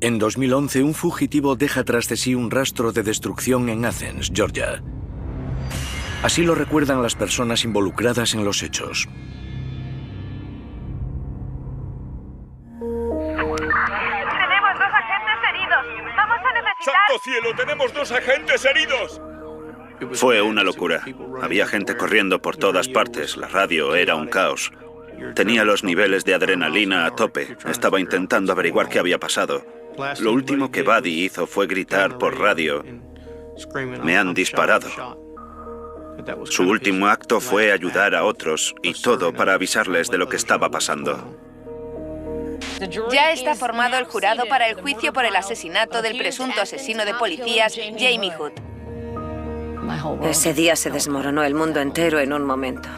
En 2011, un fugitivo deja tras de sí un rastro de destrucción en Athens, Georgia. Así lo recuerdan las personas involucradas en los hechos. Tenemos 2 agentes heridos. Vamos a necesitar... ¡Santo cielo! ¡Tenemos 2 agentes heridos! Fue una locura. Había gente corriendo por todas partes. La radio era un caos. Tenía los niveles de adrenalina a tope. Estaba intentando averiguar qué había pasado. Lo último que Buddy hizo fue gritar por radio: "Me han disparado". Su último acto fue ayudar a otros, y todo para avisarles de lo que estaba pasando. Ya está formado el jurado para el juicio por el asesinato del presunto asesino de policías, Jamie Hood. Ese día se desmoronó el mundo entero en un momento.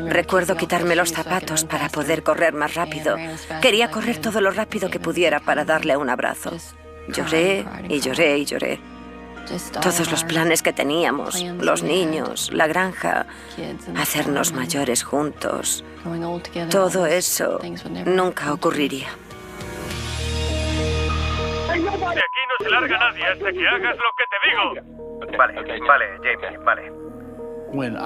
Recuerdo quitarme los zapatos para poder correr más rápido. Quería correr todo lo rápido que pudiera para darle un abrazo. Lloré y lloré y lloré. Todos los planes que teníamos, los niños, la granja, hacernos mayores juntos, todo eso nunca ocurriría. De aquí no se larga nadie hasta que hagas lo que te digo. Vale, Jamie, vale.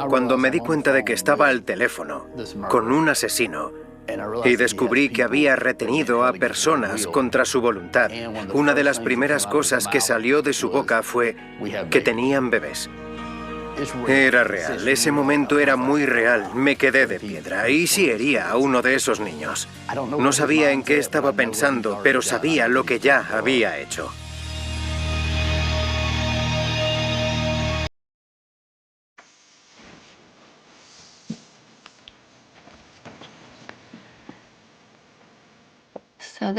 Cuando me di cuenta de que estaba al teléfono con un asesino y descubrí que había retenido a personas contra su voluntad, una de las primeras cosas que salió de su boca fue que tenían bebés. Era real, ese momento era muy real. Me quedé de piedra y sí hería a uno de esos niños. No sabía en qué estaba pensando, pero sabía lo que ya había hecho.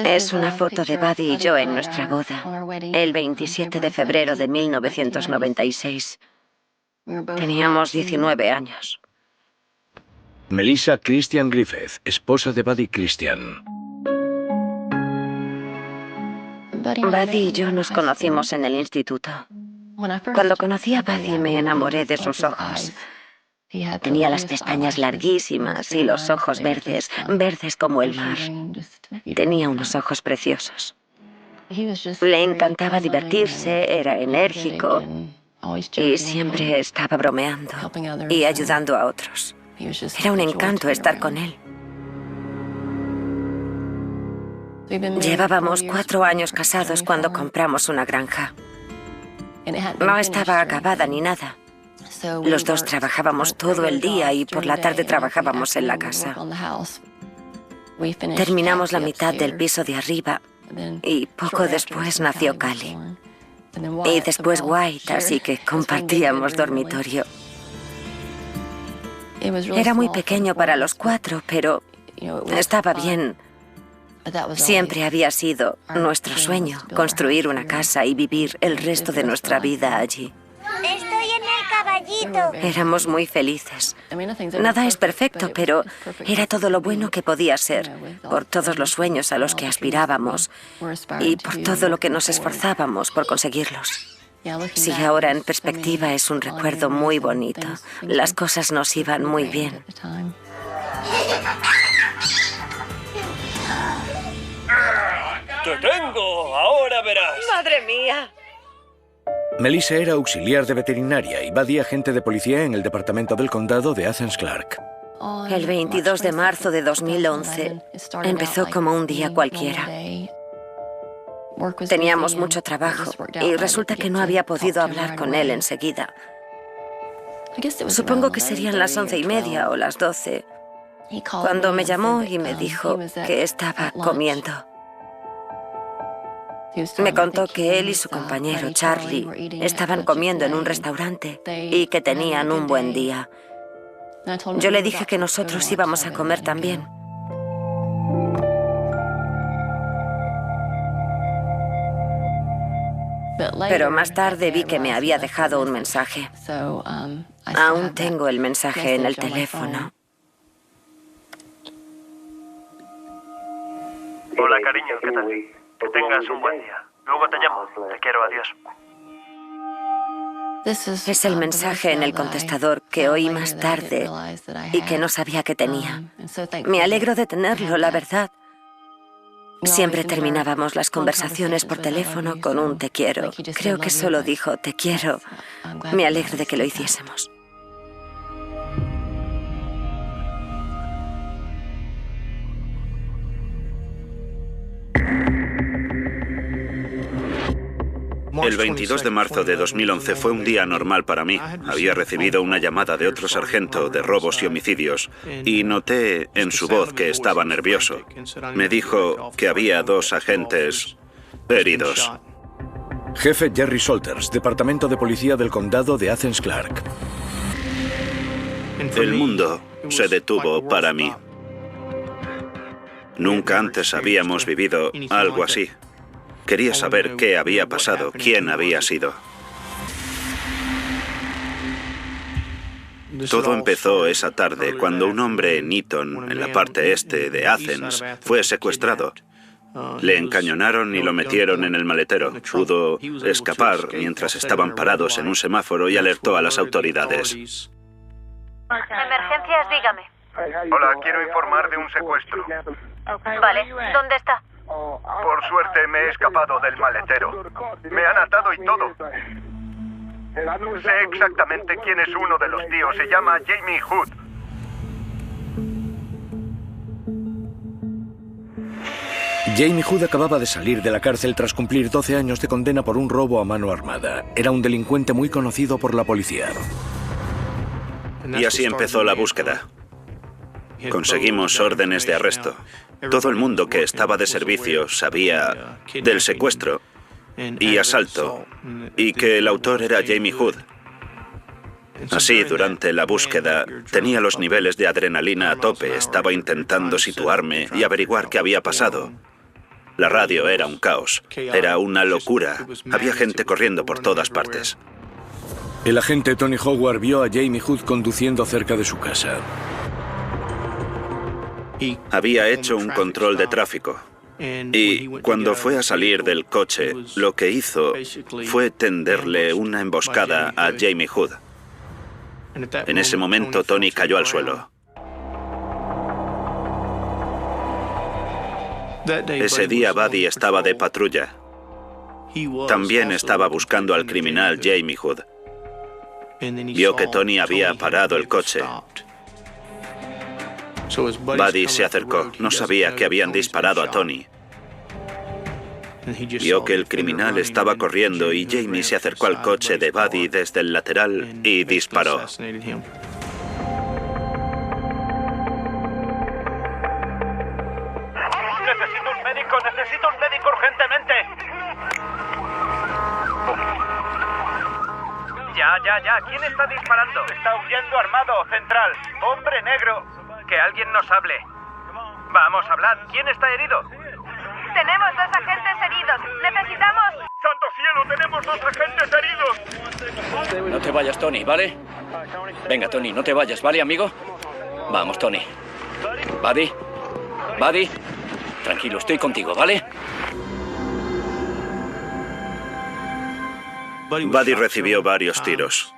Es una foto de Buddy y yo en nuestra boda, el 27 de febrero de 1996. Teníamos 19 años. Melissa Christian Griffith, esposa de Buddy Christian. Buddy y yo nos conocimos en el instituto. Cuando conocí a Buddy me enamoré de sus ojos. Tenía las pestañas larguísimas y los ojos verdes, verdes como el mar. Tenía unos ojos preciosos. Le encantaba divertirse, era enérgico y siempre estaba bromeando y ayudando a otros. Era un encanto estar con él. Llevábamos 4 años casados cuando compramos una granja. No estaba acabada ni nada. Los dos trabajábamos todo el día y por la tarde trabajábamos en la casa. Terminamos la mitad del piso de arriba y poco después nació Callie. Y después White, así que compartíamos dormitorio. Era muy pequeño para los 4, pero estaba bien. Siempre había sido nuestro sueño, construir una casa y vivir el resto de nuestra vida allí. Estoy en el caballito. Éramos muy felices. Nada es perfecto, pero era todo lo bueno que podía ser, por todos los sueños a los que aspirábamos y por todo lo que nos esforzábamos por conseguirlos. Sí, ahora en perspectiva es un recuerdo muy bonito. Las cosas nos iban muy bien. ¡Te tengo! ¡Ahora verás! ¡Madre mía! Melissa era auxiliar de veterinaria y Buddy agente de policía en el departamento del condado de Athens Clarke. El 22 de marzo de 2011 empezó como un día cualquiera. Teníamos mucho trabajo y resulta que no había podido hablar con él enseguida. Supongo que serían las 11:30 o las 12, cuando me llamó y me dijo que estaba comiendo. Me contó que él y su compañero Charlie estaban comiendo en un restaurante y que tenían un buen día. Yo le dije que nosotros íbamos a comer también. Pero más tarde vi que me había dejado un mensaje. Aún tengo el mensaje en el teléfono. Hola, cariño, ¿qué tal? Que tengas un buen día. Luego te llamo. Te quiero, adiós. Es el mensaje en el contestador que oí más tarde y que no sabía que tenía. Me alegro de tenerlo, la verdad. Siempre terminábamos las conversaciones por teléfono con un te quiero. Creo que solo dijo te quiero. Me alegro de que lo hiciésemos. El 22 de marzo de 2011 fue un día normal para mí. Había recibido una llamada de otro sargento de robos y homicidios y noté en su voz que estaba nervioso. Me dijo que había 2 agentes heridos. Jefe Jerry Salters, Departamento de Policía del Condado de Athens-Clarke. El mundo se detuvo para mí. Nunca antes habíamos vivido algo así. Quería saber qué había pasado, quién había sido. Todo empezó esa tarde cuando un hombre en Eaton, en la parte este de Athens, fue secuestrado. Le encañonaron y lo metieron en el maletero. Pudo escapar mientras estaban parados en un semáforo y alertó a las autoridades. Emergencias, dígame. Hola, quiero informar de un secuestro. Vale, ¿dónde está? Por suerte me he escapado del maletero. Me han atado y todo. Sé exactamente quién es uno de los tíos. Se llama Jamie Hood. Jamie Hood acababa de salir de la cárcel tras cumplir 12 años de condena por un robo a mano armada. Era un delincuente muy conocido por la policía. Y así empezó la búsqueda. Conseguimos órdenes de arresto. Todo el mundo que estaba de servicio sabía del secuestro y asalto y que el autor era Jamie Hood. Así, durante la búsqueda, tenía los niveles de adrenalina a tope, estaba intentando situarme y averiguar qué había pasado. La radio era un caos, era una locura, había gente corriendo por todas partes. El agente Tony Howard vio a Jamie Hood conduciendo cerca de su casa. Había hecho un control de tráfico y cuando fue a salir del coche, lo que hizo fue tenderle una emboscada a Jamie Hood. En ese momento, Tony cayó al suelo. Ese día, Buddy estaba de patrulla. También estaba buscando al criminal Jamie Hood. Vio que Tony había parado el coche. Buddy se acercó. No sabía que habían disparado a Tony. Vio que el criminal estaba corriendo y Jamie se acercó al coche de Buddy desde el lateral y disparó. Necesito un médico urgentemente. Ya. ¿Quién está disparando? Está huyendo armado, central. Hombre negro. Que alguien nos hable. Vamos, hablad. ¿Quién está herido? Tenemos 2 agentes heridos. Necesitamos... ¡Santo cielo! ¡Tenemos 2 agentes heridos! No te vayas, Tony, ¿vale? Venga, Tony, no te vayas, ¿vale, amigo? Vamos, Tony. Buddy. Tranquilo, estoy contigo, ¿vale? Buddy recibió varios tiros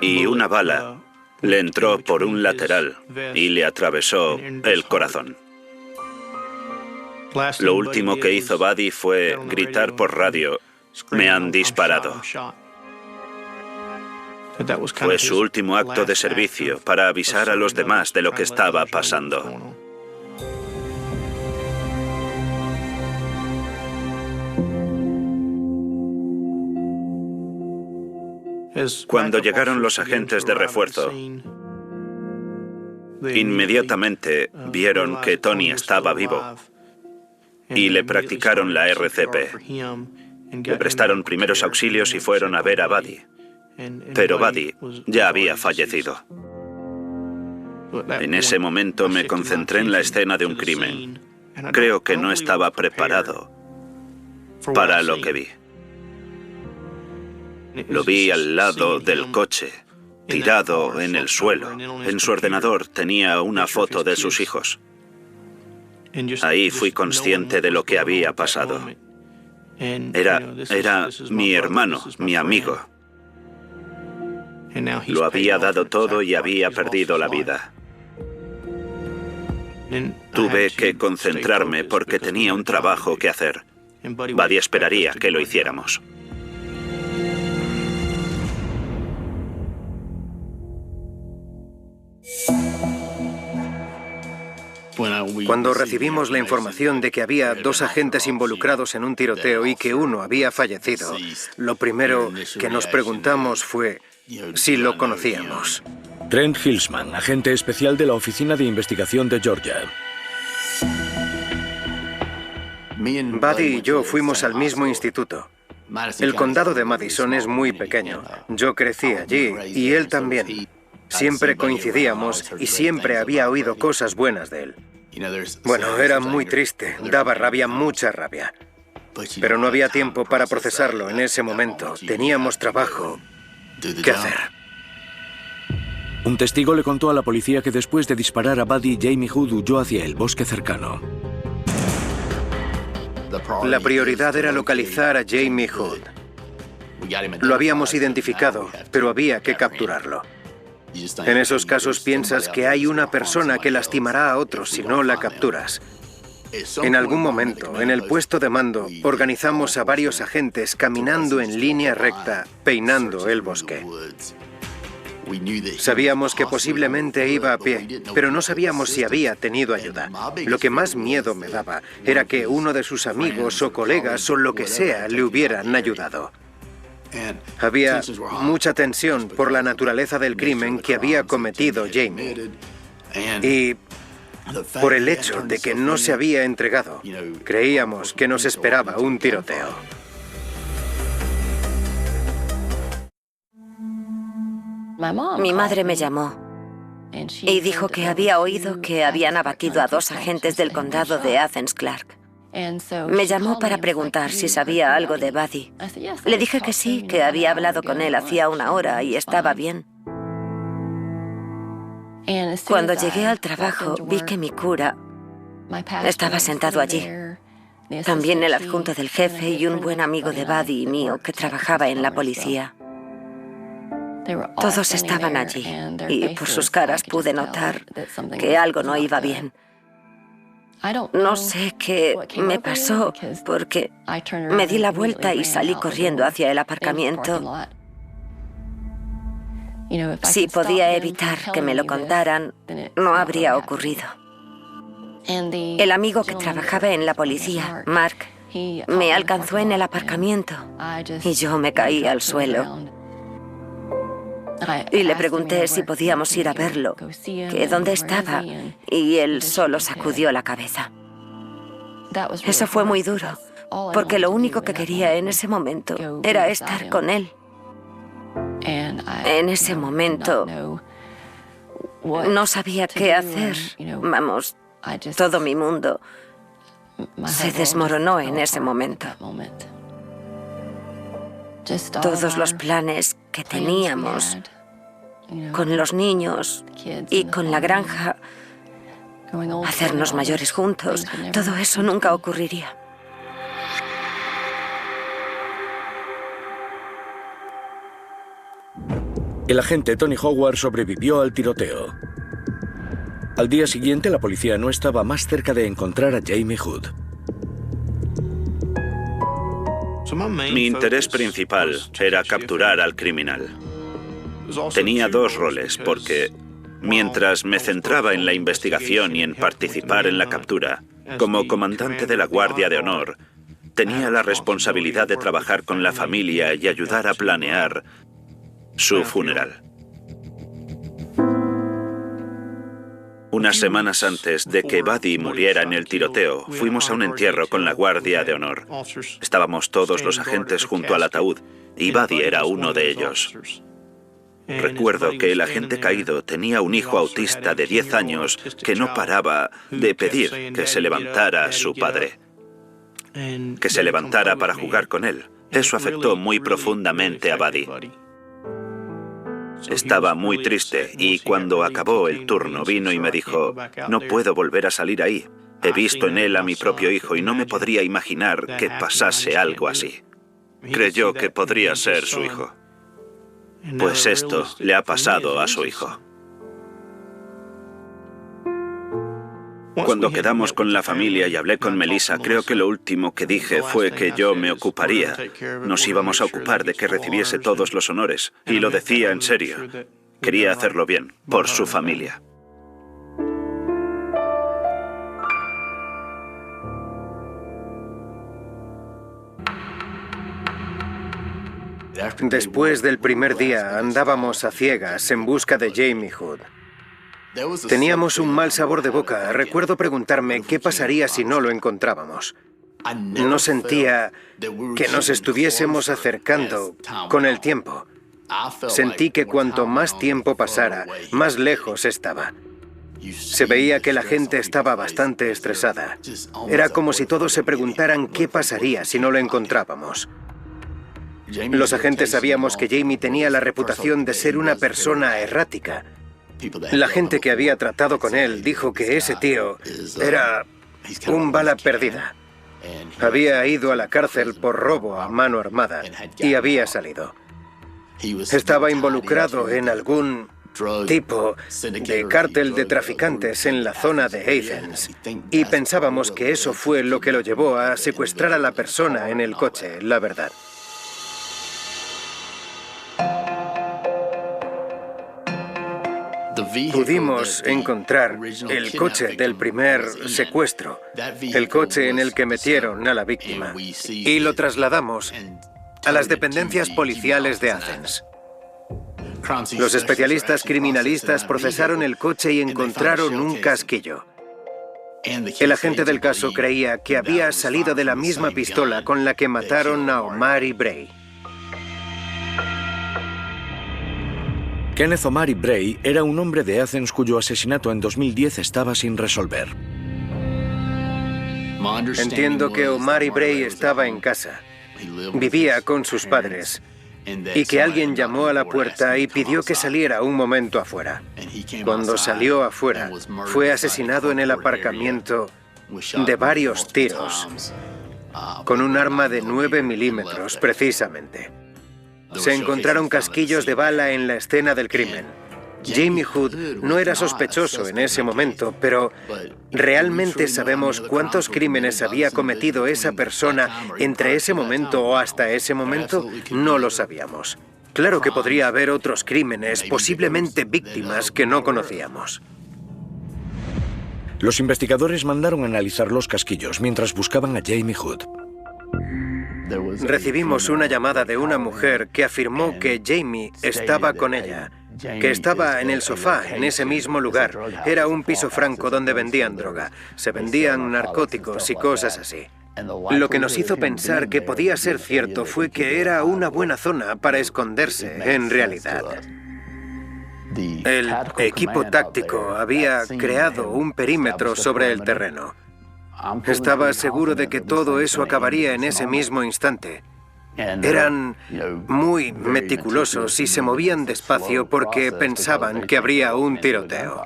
y una bala le entró por un lateral y le atravesó el corazón. Lo último que hizo Buddy fue gritar por radio: "Me han disparado". Fue su último acto de servicio para avisar a los demás de lo que estaba pasando. Cuando llegaron los agentes de refuerzo, inmediatamente vieron que Tony estaba vivo y le practicaron la RCP. Le prestaron primeros auxilios y fueron a ver a Buddy. Pero Buddy ya había fallecido. En ese momento me concentré en la escena de un crimen. Creo que no estaba preparado para lo que vi. Lo vi al lado del coche, tirado en el suelo. En su ordenador tenía una foto de sus hijos. Ahí fui consciente de lo que había pasado. Era mi hermano, mi amigo. Lo había dado todo y había perdido la vida. Tuve que concentrarme porque tenía un trabajo que hacer. Buddy esperaría que lo hiciéramos. Cuando recibimos la información de que había 2 agentes involucrados en un tiroteo y que uno había fallecido, lo primero que nos preguntamos fue si lo conocíamos. Trent Hillsman, agente especial de la Oficina de Investigación de Georgia. Buddy y yo fuimos al mismo instituto. El condado de Madison es muy pequeño. Yo crecí allí y él también. Siempre coincidíamos y siempre había oído cosas buenas de él. Bueno, era muy triste, daba rabia, mucha rabia. Pero no había tiempo para procesarlo en ese momento. Teníamos trabajo que hacer. Un testigo le contó a la policía que después de disparar a Buddy, Jamie Hood huyó hacia el bosque cercano. La prioridad era localizar a Jamie Hood. Lo habíamos identificado, pero había que capturarlo. En esos casos piensas que hay una persona que lastimará a otros si no la capturas. En algún momento, en el puesto de mando, organizamos a varios agentes caminando en línea recta, peinando el bosque. Sabíamos que posiblemente iba a pie, pero no sabíamos si había tenido ayuda. Lo que más miedo me daba era que uno de sus amigos o colegas o lo que sea le hubieran ayudado. Había mucha tensión por la naturaleza del crimen que había cometido Jamie y por el hecho de que no se había entregado. Creíamos que nos esperaba un tiroteo. Mi madre me llamó y dijo que había oído que habían abatido a 2 agentes del condado de Athens Clarke. Me llamó para preguntar si sabía algo de Buddy. Le dije que sí, que había hablado con él hacía 1 hora y estaba bien. Cuando llegué al trabajo, vi que mi cura estaba sentado allí. También el adjunto del jefe y un buen amigo de Buddy y mío que trabajaba en la policía. Todos estaban allí y por sus caras pude notar que algo no iba bien. No sé qué me pasó porque me di la vuelta y salí corriendo hacia el aparcamiento. Si podía evitar que me lo contaran, no habría ocurrido. El amigo que trabajaba en la policía, Mark, me alcanzó en el aparcamiento y yo me caí al suelo. Y le pregunté si podíamos ir a verlo, que dónde estaba, y él solo sacudió la cabeza. Eso fue muy duro, porque lo único que quería en ese momento era estar con él. En ese momento no sabía qué hacer. Vamos, todo mi mundo se desmoronó en ese momento. Todos los planes que teníamos con los niños y con la granja, hacernos mayores juntos, todo eso nunca ocurriría. El agente Tony Howard sobrevivió al tiroteo. Al día siguiente, la policía no estaba más cerca de encontrar a Jamie Hood. Mi interés principal era capturar al criminal. Tenía 2 roles, porque mientras me centraba en la investigación y en participar en la captura, como comandante de la Guardia de Honor, tenía la responsabilidad de trabajar con la familia y ayudar a planear su funeral. Unas semanas antes de que Buddy muriera en el tiroteo, fuimos a un entierro con la Guardia de Honor. Estábamos todos los agentes junto al ataúd, y Buddy era uno de ellos. Recuerdo que el agente caído tenía un hijo autista de 10 años que no paraba de pedir que se levantara su padre, que se levantara para jugar con él. Eso afectó muy profundamente a Buddy. Estaba muy triste y cuando acabó el turno vino y me dijo: no puedo volver a salir ahí. He visto en él a mi propio hijo y no me podría imaginar que pasase algo así. Creyó que podría ser su hijo. Pues esto le ha pasado a su hijo. Cuando quedamos con la familia y hablé con Melissa, creo que lo último que dije fue que yo me ocuparía. Nos íbamos a ocupar de que recibiese todos los honores. Y lo decía en serio. Quería hacerlo bien, por su familia. Después del primer día andábamos a ciegas en busca de Jamie Hood. Teníamos un mal sabor de boca. Recuerdo preguntarme qué pasaría si no lo encontrábamos. No sentía que nos estuviésemos acercando con el tiempo. Sentí que cuanto más tiempo pasara, más lejos estaba. Se veía que la gente estaba bastante estresada. Era como si todos se preguntaran qué pasaría si no lo encontrábamos. Los agentes sabíamos que Jamie tenía la reputación de ser una persona errática. La gente que había tratado con él dijo que ese tío era un bala perdida. Había ido a la cárcel por robo a mano armada y había salido. Estaba involucrado en algún tipo de cártel de traficantes en la zona de Athens y pensábamos que eso fue lo que lo llevó a secuestrar a la persona en el coche, la verdad. Pudimos encontrar el coche del primer secuestro, el coche en el que metieron a la víctima, y lo trasladamos a las dependencias policiales de Athens. Los especialistas criminalistas procesaron el coche y encontraron un casquillo. El agente del caso creía que había salido de la misma pistola con la que mataron a Omari Bray. Kenneth Omari Bray era un hombre de Athens cuyo asesinato en 2010 estaba sin resolver. Entiendo que Omari Bray estaba en casa. Vivía con sus padres. Y que alguien llamó a la puerta y pidió que saliera un momento afuera. Cuando salió afuera, fue asesinado en el aparcamiento de varios tiros, con un arma de 9 milímetros precisamente. Se encontraron casquillos de bala en la escena del crimen. Jamie Hood no era sospechoso en ese momento, pero ¿realmente sabemos cuántos crímenes había cometido esa persona entre ese momento o hasta ese momento? No lo sabíamos. Claro que podría haber otros crímenes, posiblemente víctimas que no conocíamos. Los investigadores mandaron analizar los casquillos mientras buscaban a Jamie Hood. Recibimos una llamada de una mujer que afirmó que Jamie estaba con ella, que estaba en el sofá en ese mismo lugar. Era un piso franco donde vendían droga. Se vendían narcóticos y cosas así. Lo que nos hizo pensar que podía ser cierto fue que era una buena zona para esconderse, en realidad. El equipo táctico había creado un perímetro sobre el terreno. Estaba seguro de que todo eso acabaría en ese mismo instante. Eran muy meticulosos y se movían despacio porque pensaban que habría un tiroteo.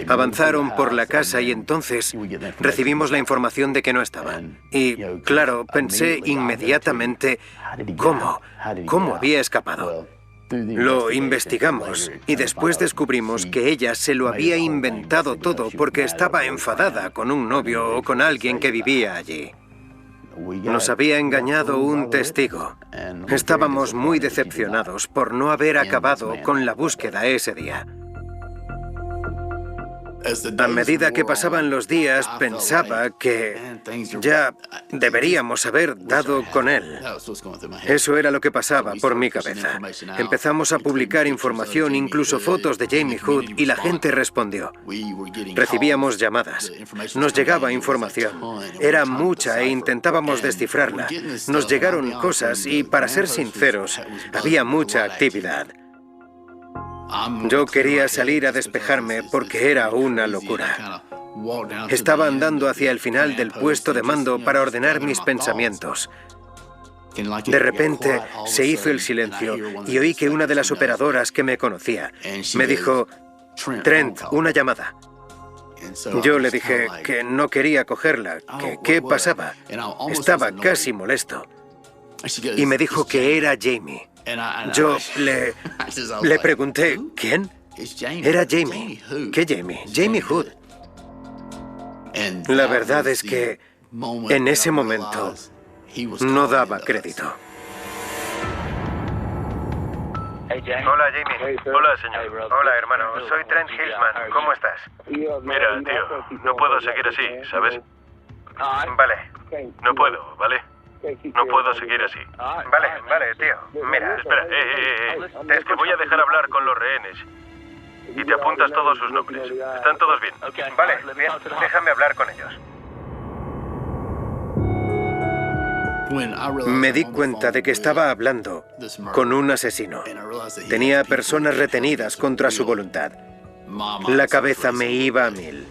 Avanzaron por la casa y entonces recibimos la información de que no estaban. Y, claro, pensé inmediatamente, ¿cómo había escapado? Lo investigamos y después descubrimos que ella se lo había inventado todo porque estaba enfadada con un novio o con alguien que vivía allí. Nos había engañado un testigo. Estábamos muy decepcionados por no haber acabado con la búsqueda ese día. A medida que pasaban los días, pensaba que ya deberíamos haber dado con él. Eso era lo que pasaba por mi cabeza. Empezamos a publicar información, incluso fotos de Jamie Hood, y la gente respondió. Recibíamos llamadas. Nos llegaba información. Era mucha e intentábamos descifrarla. Nos llegaron cosas y, para ser sinceros, había mucha actividad. Yo quería salir a despejarme porque era una locura. Estaba andando hacia el final del puesto de mando para ordenar mis pensamientos. De repente se hizo el silencio y oí que una de las operadoras que me conocía me dijo, Trent, una llamada. Yo le dije que no quería cogerla, que qué pasaba. Estaba casi molesto. Y me dijo que era Jamie. Yo le pregunté, ¿quién? Era Jamie. ¿Qué Jamie? Jamie Hood. La verdad es que en ese momento no daba crédito. Hola, Jamie. Hola, señor. Hola, hermano. Soy Trent Hillsman. ¿Cómo estás? Mira, tío, no puedo seguir así, ¿sabes? Vale. No puedo, ¿vale? No puedo seguir así. Vale, tío. Mira. Espera, Te voy a dejar hablar con los rehenes. Y te apuntas todos sus nombres. ¿Están todos bien? Vale, bien. Déjame hablar con ellos. Me di cuenta de que estaba hablando con un asesino. Tenía personas retenidas contra su voluntad. La cabeza me iba a 1000.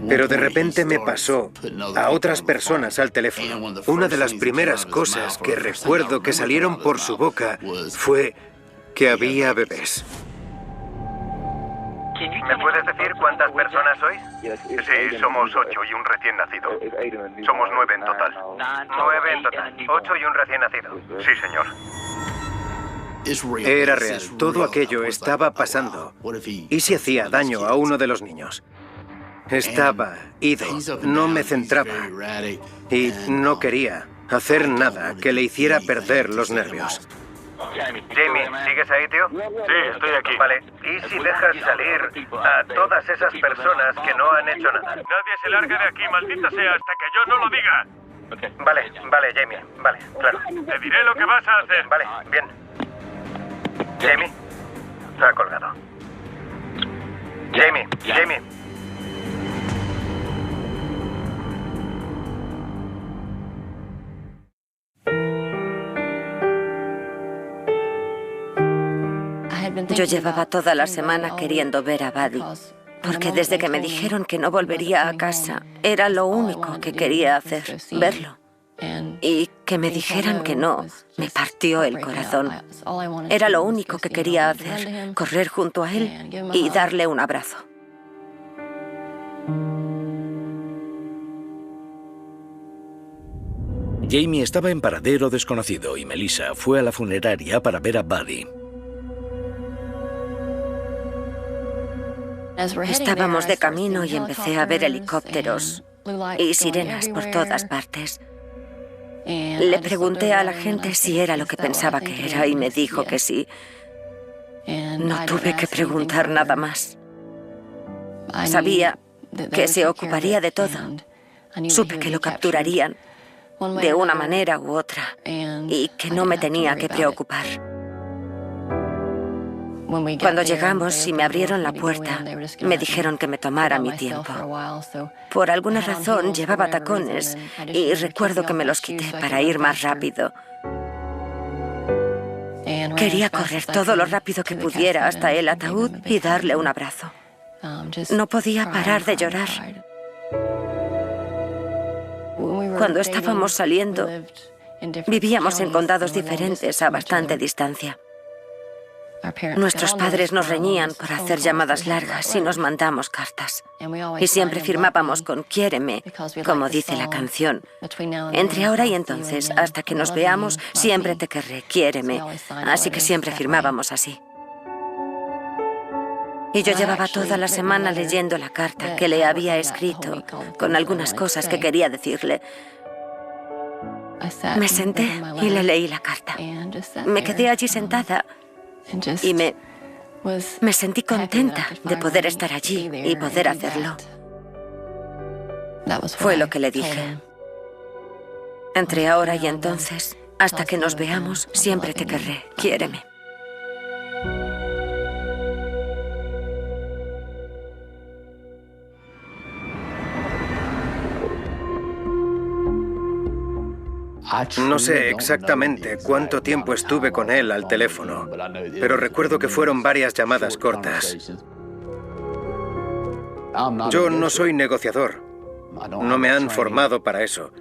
Pero de repente me pasó a otras personas al teléfono. Una de las primeras cosas que recuerdo que salieron por su boca fue que había bebés. ¿Me puedes decir cuántas personas sois? Sí, somos 8 y un recién nacido. Somos 9 en total. 9 en total. 8 y un recién nacido. Sí, señor. Era real. Todo aquello estaba pasando. ¿Y si hacía daño a uno de los niños? Estaba ido. No me centraba. Y no quería hacer nada que le hiciera perder los nervios. Jamie, ¿sigues ahí, tío? Sí, estoy aquí. Vale. ¿Y si dejas salir a todas esas personas que no han hecho nada? Nadie se largue de aquí, maldita sea, hasta que yo no lo diga. Vale, Jamie. Vale, claro. Te diré lo que vas a hacer. Vale, bien. Jamie. Ha colgado. Jamie. Yo llevaba toda la semana queriendo ver a Buddy, porque desde que me dijeron que no volvería a casa, era lo único que quería hacer, verlo. Y que me dijeran que no, me partió el corazón. Era lo único que quería hacer, correr junto a él y darle un abrazo. Jamie estaba en paradero desconocido y Melissa fue a la funeraria para ver a Buddy. Estábamos de camino y empecé a ver helicópteros y sirenas por todas partes. Le pregunté a la gente si era lo que pensaba que era y me dijo que sí. No tuve que preguntar nada más. Sabía que se ocuparía de todo. Supe que lo capturarían de una manera u otra y que no me tenía que preocupar. Cuando llegamos y me abrieron la puerta, me dijeron que me tomara mi tiempo. Por alguna razón llevaba tacones y recuerdo que me los quité para ir más rápido. Quería correr todo lo rápido que pudiera hasta el ataúd y darle un abrazo. No podía parar de llorar. Cuando estábamos saliendo, vivíamos en condados diferentes a bastante distancia. Nuestros padres nos reñían por hacer llamadas largas y nos mandamos cartas. Y siempre firmábamos con "Quiéreme", como dice la canción. Entre ahora y entonces, hasta que nos veamos, siempre te querré, quiéreme. Así que siempre firmábamos así. Y yo llevaba toda la semana leyendo la carta que le había escrito, con algunas cosas que quería decirle. Me senté y le leí la carta. Me quedé allí sentada y me sentí contenta de poder estar allí y poder hacerlo. Fue lo que le dije. Entre ahora y entonces, hasta que nos veamos, siempre te querré, quiéreme. No sé exactamente cuánto tiempo estuve con él al teléfono, pero recuerdo que fueron varias llamadas cortas. Yo no soy negociador, no me han formado para eso,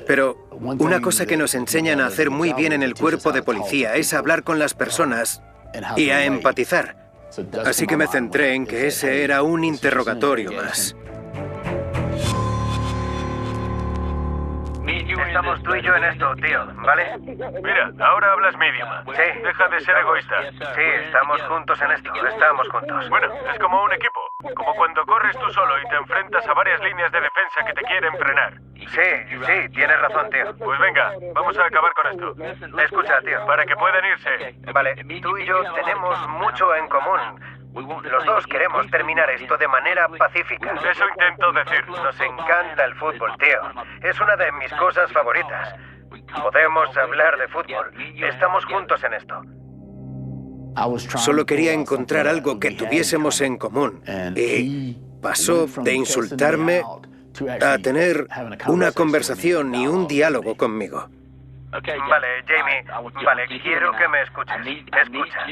pero una cosa que nos enseñan a hacer muy bien en el cuerpo de policía es hablar con las personas y a empatizar. Así que me centré en que ese era un interrogatorio más. Estamos tú y yo en esto, tío, ¿vale? Mira, ahora hablas mi idioma. Sí. Deja de ser egoísta. Sí, estamos juntos en esto, estamos juntos. Bueno, es como un equipo. Como cuando corres tú solo y te enfrentas a varias líneas de defensa que te quieren frenar. Sí, tienes razón, tío. Pues venga, vamos a acabar con esto. Escucha, tío. Para que puedan irse. Vale, tú y yo tenemos mucho en común. Los dos queremos terminar esto de manera pacífica. Eso intento decir. Nos encanta el fútbol, tío. Es una de mis cosas favoritas. Podemos hablar de fútbol. Estamos juntos en esto. Solo quería encontrar algo que tuviésemos en común. Y pasó de insultarme a tener una conversación y un diálogo conmigo. Vale, Jamie, vale, quiero que me escuches. Escucha.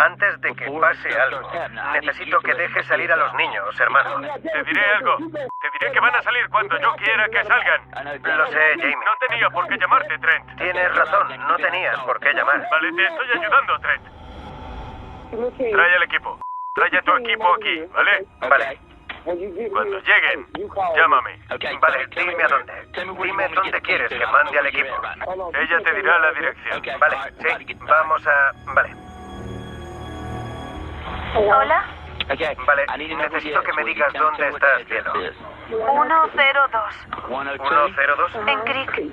Antes de que pase algo, necesito que dejes salir a los niños, hermano. Te diré algo. Te diré que van a salir cuando yo quiera que salgan. Lo sé, Jamie. No tenía por qué llamarte, Trent. Tienes razón, no tenías por qué llamar. Vale, te estoy ayudando, Trent. Trae el equipo. Trae a tu equipo aquí, ¿vale? Vale. Cuando lleguen, llámame. Vale, dime a dónde. Dime dónde quieres que mande al equipo. Ella te dirá la dirección. Vale, sí, vamos a... Vale. ¿Hola? Vale, necesito que me digas dónde estás, cielo. 102. 102. En Creek.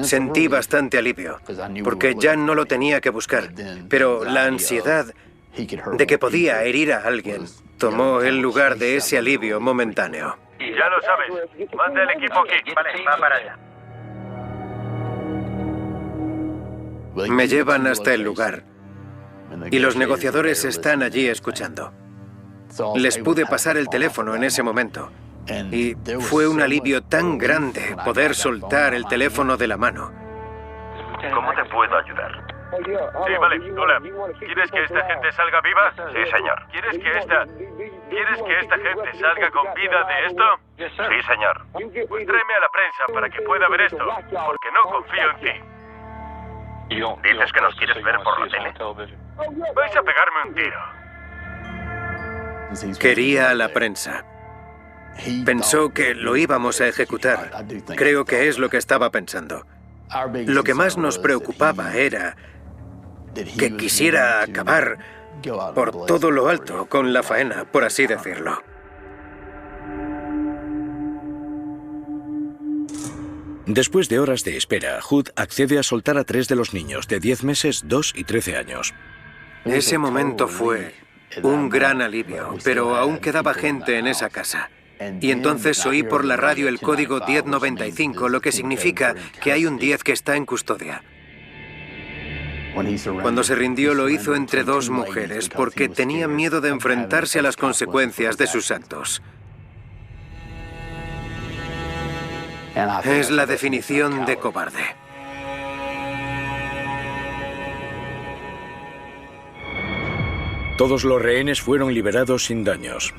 Sentí bastante alivio, porque ya no lo tenía que buscar, pero la ansiedad de que podía herir a alguien tomó el lugar de ese alivio momentáneo. Ya lo sabes. Manda el equipo aquí. Vale, va para allá. Me llevan hasta el lugar y los negociadores están allí escuchando. Les pude pasar el teléfono en ese momento. Y fue un alivio tan grande poder soltar el teléfono de la mano. ¿Cómo te puedo ayudar? Sí, vale. Hola. ¿Quieres que esta gente salga viva? Sí, señor. ¿Quieres que esta gente salga con vida de esto? Sí, señor. Pues tráeme a la prensa para que pueda ver esto, porque no confío en ti. ¿Dices que nos quieres ver por la tele? Vais a pegarme un tiro. Quería a la prensa. Pensó que lo íbamos a ejecutar. Creo que es lo que estaba pensando. Lo que más nos preocupaba era que quisiera acabar por todo lo alto con la faena, por así decirlo. Después de horas de espera, Hood accede a soltar a 3 de los niños de 10 meses, 2 y 13 años. Ese momento fue un gran alivio, pero aún quedaba gente en esa casa. Y entonces oí por la radio el código 1095, lo que significa que hay un 10 que está en custodia. Cuando se rindió lo hizo entre 2 mujeres porque tenían miedo de enfrentarse a las consecuencias de sus actos. Es la definición de cobarde. Todos los rehenes fueron liberados sin daños.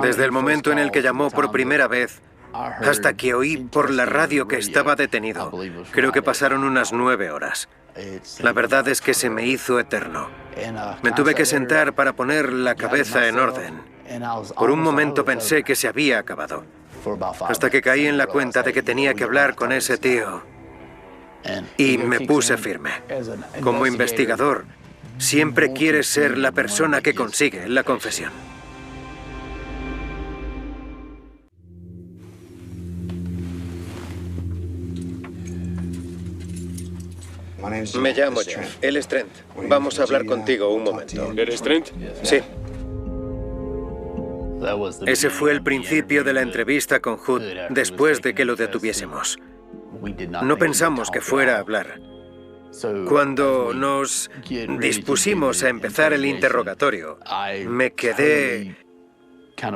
Desde el momento en el que llamó por primera vez hasta que oí por la radio que estaba detenido, creo que pasaron unas 9 horas. La verdad es que se me hizo eterno. Me tuve que sentar para poner la cabeza en orden. Por un momento pensé que se había acabado, hasta que caí en la cuenta de que tenía que hablar con ese tío. Y me puse firme. Como investigador, siempre quieres ser la persona que consigue la confesión. Me llamo Jeff. Él es Trent. Vamos a hablar contigo un momento. ¿Eres Trent? Sí. Ese fue el principio de la entrevista con Hood después de que lo detuviésemos. No pensamos que fuera a hablar. Cuando nos dispusimos a empezar el interrogatorio, me quedé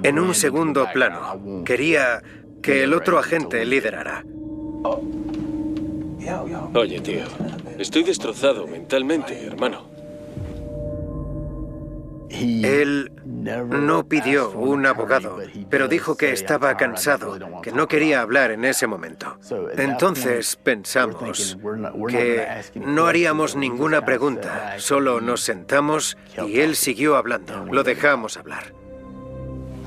en un segundo plano. Quería que el otro agente liderara. Oye, tío, estoy destrozado mentalmente, hermano. Él no pidió un abogado, pero dijo que estaba cansado, que no quería hablar en ese momento. Entonces pensamos que no haríamos ninguna pregunta, solo nos sentamos y él siguió hablando. Lo dejamos hablar.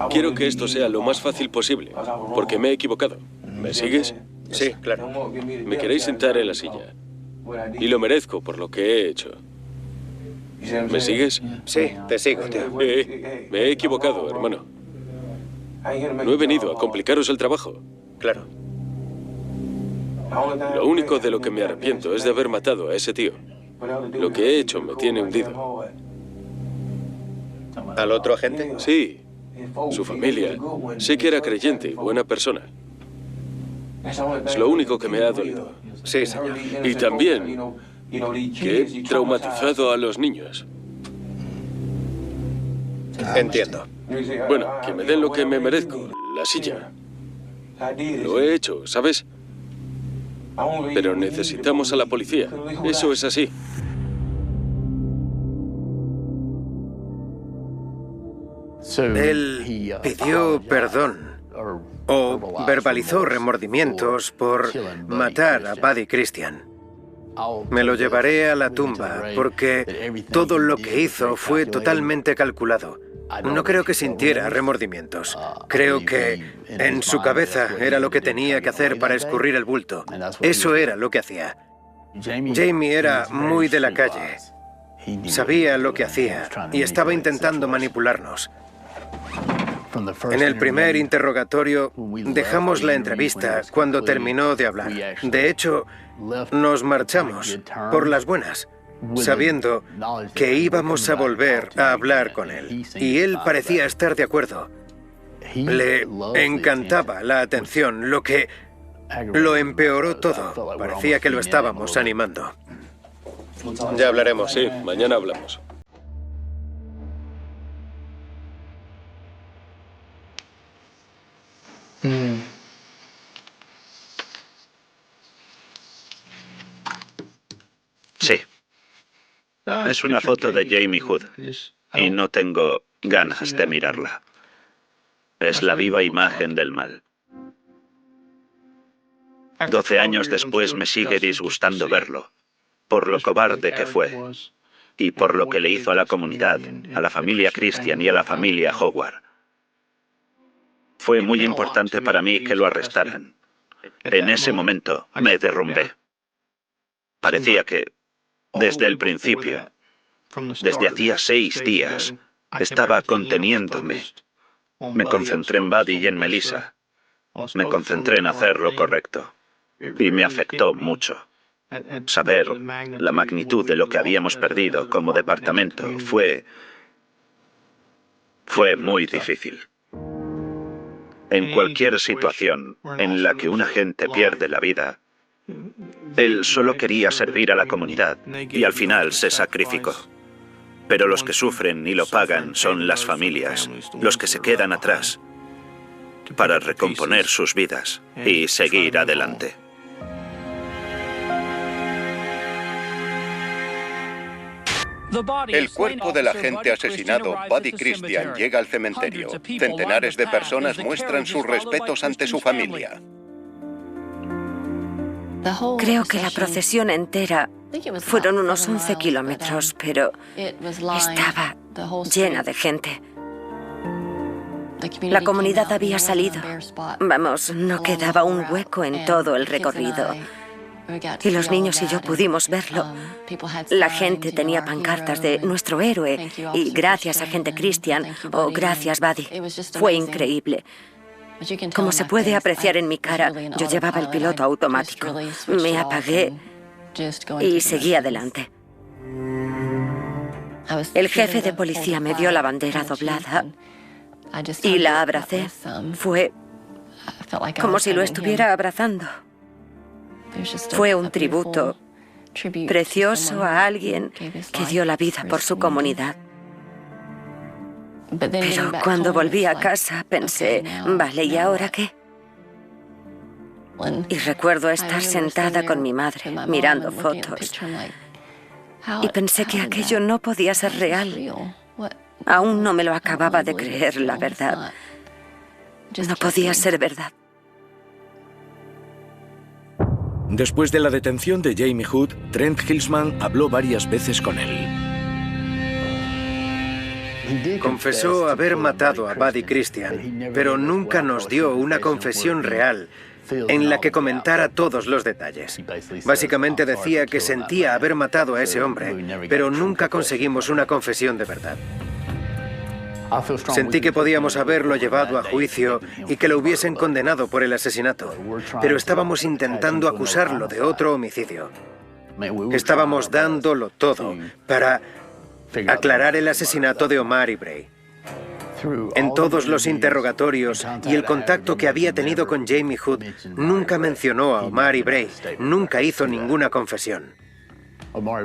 Quiero que esto sea lo más fácil posible, porque me he equivocado. ¿Me sigues? Sí, claro. Me queréis sentar en la silla. Y lo merezco por lo que he hecho. ¿Me sigues? Sí, te sigo, tío. Me he equivocado, hermano. No he venido a complicaros el trabajo. Claro. Lo único de lo que me arrepiento es de haber matado a ese tío. Lo que he hecho me tiene hundido. ¿Al otro agente? Sí. Su familia. Sé que era creyente y buena persona. Es lo único que me ha dolido. Sí, señor. Y también que he traumatizado a los niños. Entiendo. Bueno, que me den lo que me merezco, la silla. Lo he hecho, ¿sabes? Pero necesitamos a la policía. Eso es así. Él pidió perdón o verbalizó remordimientos por matar a Buddy Christian. Me lo llevaré a la tumba porque todo lo que hizo fue totalmente calculado. No creo que sintiera remordimientos. Creo que en su cabeza era lo que tenía que hacer para escurrir el bulto. Eso era lo que hacía. Jamie era muy de la calle. Sabía lo que hacía y estaba intentando manipularnos. En el primer interrogatorio dejamos la entrevista cuando terminó de hablar. De hecho, nos marchamos por las buenas, sabiendo que íbamos a volver a hablar con él. Y él parecía estar de acuerdo. Le encantaba la atención, lo que lo empeoró todo. Parecía que lo estábamos animando. Ya hablaremos. Sí, mañana hablamos. Sí. Es una foto de Jamie Hood y no tengo ganas de mirarla. Es la viva imagen del mal. 12 años después me sigue disgustando verlo, por lo cobarde que fue y por lo que le hizo a la comunidad, a la familia Christian y a la familia Howard. Fue muy importante para mí que lo arrestaran. En ese momento me derrumbé. Parecía que, desde el principio, desde hacía 6 días, estaba conteniéndome. Me concentré en Buddy y en Melissa. Me concentré en hacer lo correcto. Y me afectó mucho. Saber la magnitud de lo que habíamos perdido como departamento fue muy difícil. En cualquier situación en la que un agente pierde la vida, él solo quería servir a la comunidad y al final se sacrificó. Pero los que sufren y lo pagan son las familias, los que se quedan atrás para recomponer sus vidas y seguir adelante. El cuerpo del agente asesinado Buddy Christian llega al cementerio. Centenares de personas muestran sus respetos ante su familia. Creo que la procesión entera fueron unos 11 kilómetros, pero estaba llena de gente. La comunidad había salido. Vamos, no quedaba un hueco en todo el recorrido. Y los niños y yo pudimos verlo. La gente tenía pancartas de nuestro héroe y gracias agente Christian o gracias Buddy. Fue increíble. Como se puede apreciar en mi cara, yo llevaba el piloto automático. Me apagué y seguí adelante. El jefe de policía me dio la bandera doblada y la abracé. Fue como si lo estuviera abrazando. Fue un tributo precioso a alguien que dio la vida por su comunidad. Pero cuando volví a casa pensé, vale, ¿y ahora qué? Y recuerdo estar sentada con mi madre, mirando fotos. Y pensé que aquello no podía ser real. Aún no me lo acababa de creer, la verdad. No podía ser verdad. Después de la detención de Jamie Hood, Trent Hillsman habló varias veces con él. Confesó haber matado a Buddy Christian, pero nunca nos dio una confesión real en la que comentara todos los detalles. Básicamente decía que sentía haber matado a ese hombre, pero nunca conseguimos una confesión de verdad. Sentí que podíamos haberlo llevado a juicio y que lo hubiesen condenado por el asesinato, pero estábamos intentando acusarlo de otro homicidio. Estábamos dándolo todo para aclarar el asesinato de Omar y Bray. En todos los interrogatorios y el contacto que había tenido con Jamie Hood, nunca mencionó a Omar y Bray, nunca hizo ninguna confesión.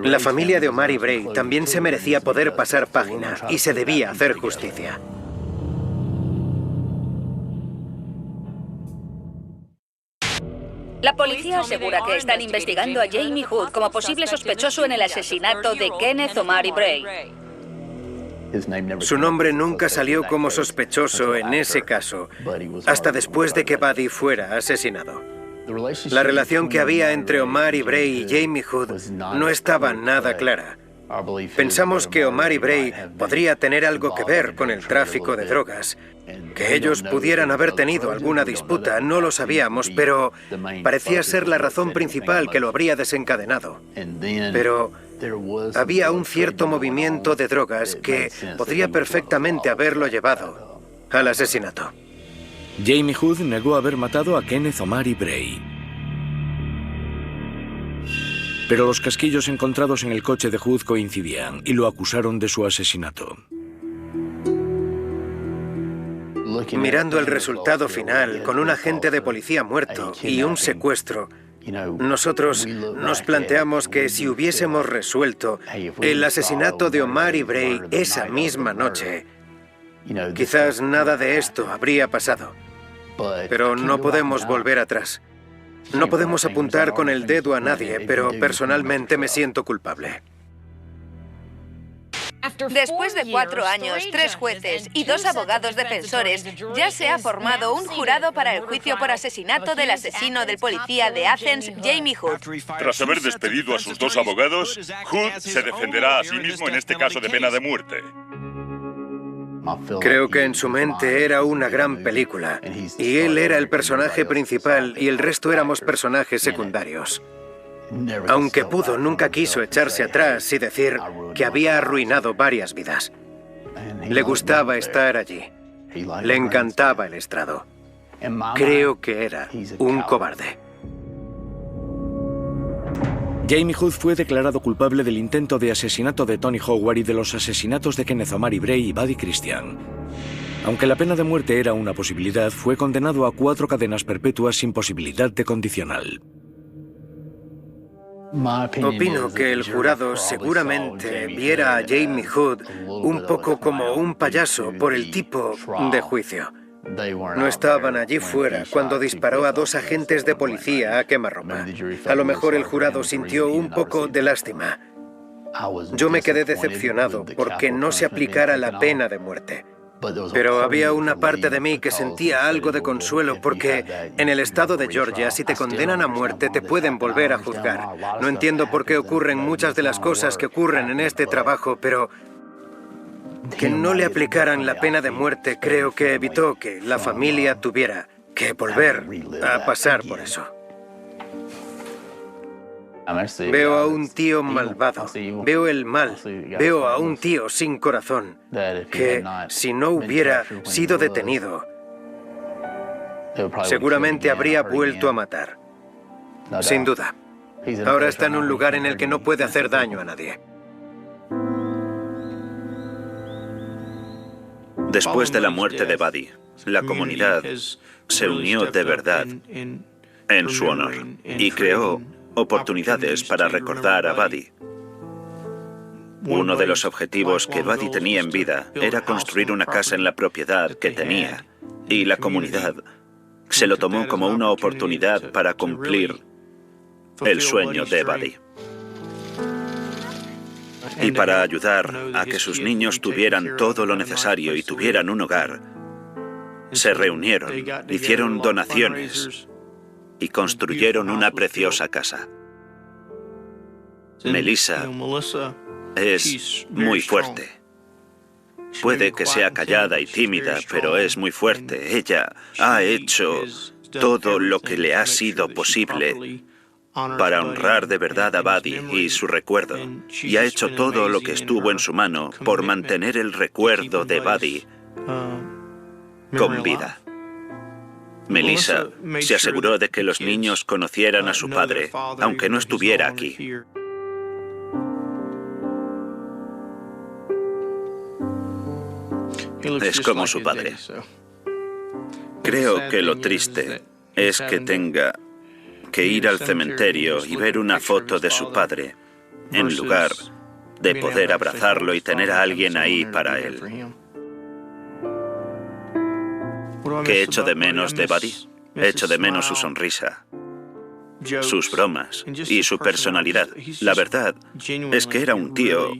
La familia de Omar y Bray también se merecía poder pasar página y se debía hacer justicia. La policía asegura que están investigando a Jamie Hood como posible sospechoso en el asesinato de Kenneth Omar y Bray. Su nombre nunca salió como sospechoso en ese caso, hasta después de que Buddy fuera asesinado. La relación que había entre Omar y Bray y Jamie Hood no estaba nada clara. Pensamos que Omar y Bray podría tener algo que ver con el tráfico de drogas. Que ellos pudieran haber tenido alguna disputa, no lo sabíamos, pero parecía ser la razón principal que lo habría desencadenado. Pero había un cierto movimiento de drogas que podría perfectamente haberlo llevado al asesinato. Jamie Hood negó haber matado a Kenneth Omar y Bray. Pero los casquillos encontrados en el coche de Hood coincidían y lo acusaron de su asesinato. Mirando el resultado final, con un agente de policía muerto y un secuestro, nosotros nos planteamos que si hubiésemos resuelto el asesinato de Omar y Bray esa misma noche, quizás nada de esto habría pasado. Pero no podemos volver atrás. No podemos apuntar con el dedo a nadie, pero personalmente me siento culpable. Después de 4 años, 3 jueces y 2 abogados defensores, ya se ha formado un jurado para el juicio por asesinato del asesino del policía de Athens, Jamie Hood. Tras haber despedido a sus 2 abogados, Hood se defenderá a sí mismo en este caso de pena de muerte. Creo que en su mente era una gran película, y él era el personaje principal y el resto éramos personajes secundarios. Aunque pudo, nunca quiso echarse atrás y decir que había arruinado varias vidas. Le gustaba estar allí. Le encantaba el estrado. Creo que era un cobarde. Jamie Hood fue declarado culpable del intento de asesinato de Tony Howard y de los asesinatos de Kenneth Omar y Bray y Buddy Christian. Aunque la pena de muerte era una posibilidad, fue condenado a 4 cadenas perpetuas sin posibilidad de condicional. Opino que el jurado seguramente viera a Jamie Hood un poco como un payaso por el tipo de juicio. No estaban allí fuera cuando disparó a 2 agentes de policía a quemarropa. A lo mejor el jurado sintió un poco de lástima. Yo me quedé decepcionado porque no se aplicara la pena de muerte. Pero había una parte de mí que sentía algo de consuelo porque en el estado de Georgia, si te condenan a muerte, te pueden volver a juzgar. No entiendo por qué ocurren muchas de las cosas que ocurren en este trabajo, pero que no le aplicaran la pena de muerte creo que evitó que la familia tuviera que volver a pasar por eso. Veo a un tío malvado, veo el mal, veo a un tío sin corazón, que si no hubiera sido detenido, seguramente habría vuelto a matar. Sin duda. Ahora está en un lugar en el que no puede hacer daño a nadie. Después de la muerte de Buddy, la comunidad se unió de verdad en su honor y creó oportunidades para recordar a Buddy. Uno de los objetivos que Buddy tenía en vida era construir una casa en la propiedad que tenía, y la comunidad se lo tomó como una oportunidad para cumplir el sueño de Buddy. Y para ayudar a que sus niños tuvieran todo lo necesario y tuvieran un hogar, se reunieron, hicieron donaciones y construyeron una preciosa casa. Melissa es muy fuerte. Puede que sea callada y tímida, pero es muy fuerte. Ella ha hecho todo lo que le ha sido posible para honrar de verdad a Buddy y su recuerdo, y ha hecho todo lo que estuvo en su mano por mantener el recuerdo de Buddy con vida. Melissa se aseguró de que los niños conocieran a su padre, aunque no estuviera aquí. Es como su padre. Creo que lo triste es que tenga que ir al cementerio y ver una foto de su padre, en lugar de poder abrazarlo y tener a alguien ahí para él. ¿Qué echo de menos de Buddy? Echo de menos su sonrisa, sus bromas y su personalidad. La verdad es que era un tío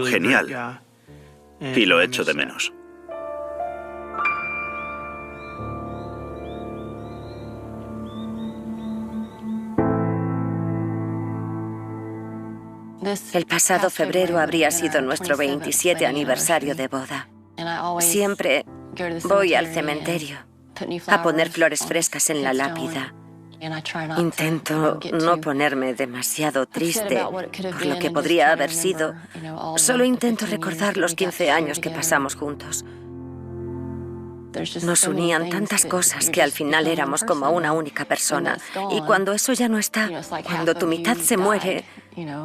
genial y lo echo de menos. El pasado febrero habría sido nuestro 27 aniversario de boda. Siempre voy al cementerio a poner flores frescas en la lápida. Intento no ponerme demasiado triste por lo que podría haber sido. Solo intento recordar los 15 años que pasamos juntos. Nos unían tantas cosas que al final éramos como una única persona. Y cuando eso ya no está, cuando tu mitad se muere,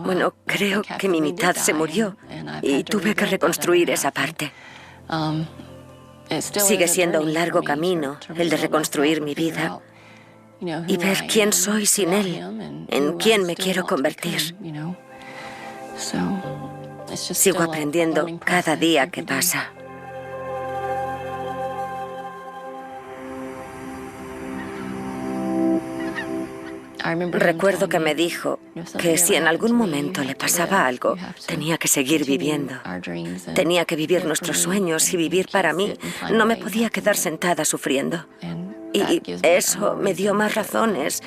bueno, creo que mi mitad se murió y tuve que reconstruir esa parte. Sigue siendo un largo camino el de reconstruir mi vida y ver quién soy sin él, en quién me quiero convertir. Sigo aprendiendo cada día que pasa. Recuerdo que me dijo que si en algún momento le pasaba algo, tenía que seguir viviendo. Tenía que vivir nuestros sueños y vivir para mí. No me podía quedar sentada sufriendo. Y eso me dio más razones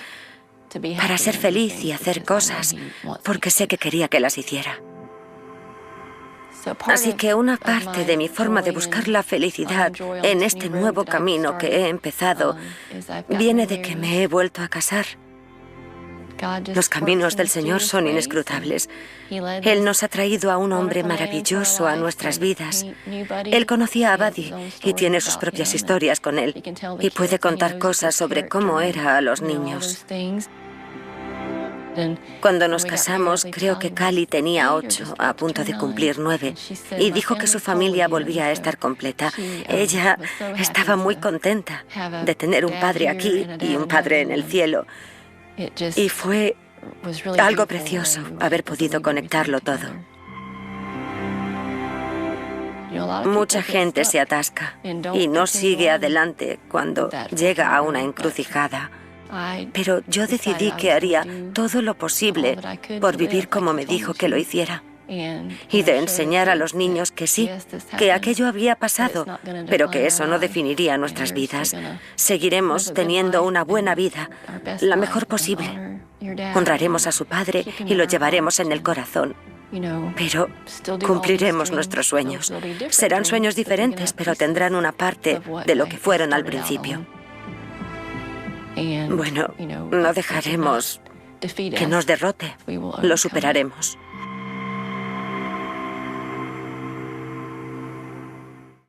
para ser feliz y hacer cosas, porque sé que quería que las hiciera. Así que una parte de mi forma de buscar la felicidad en este nuevo camino que he empezado viene de que me he vuelto a casar. Los caminos del Señor son inescrutables. Él nos ha traído a un hombre maravilloso a nuestras vidas. Él conocía a Buddy y tiene sus propias historias con él. Y puede contar cosas sobre cómo era a los niños. Cuando nos casamos, creo que Callie tenía 8, a punto de cumplir 9, y dijo que su familia volvía a estar completa. Ella estaba muy contenta de tener un padre aquí y un padre en el cielo. Y fue algo precioso haber podido conectarlo todo. Mucha gente se atasca y no sigue adelante cuando llega a una encrucijada. Pero yo decidí que haría todo lo posible por vivir como me dijo que lo hiciera. Y de enseñar a los niños que sí, que aquello había pasado, pero que eso no definiría nuestras vidas. Seguiremos teniendo una buena vida, la mejor posible. Honraremos a su padre y lo llevaremos en el corazón. Pero cumpliremos nuestros sueños. Serán sueños diferentes, pero tendrán una parte de lo que fueron al principio. Bueno, no dejaremos que nos derrote. Lo superaremos.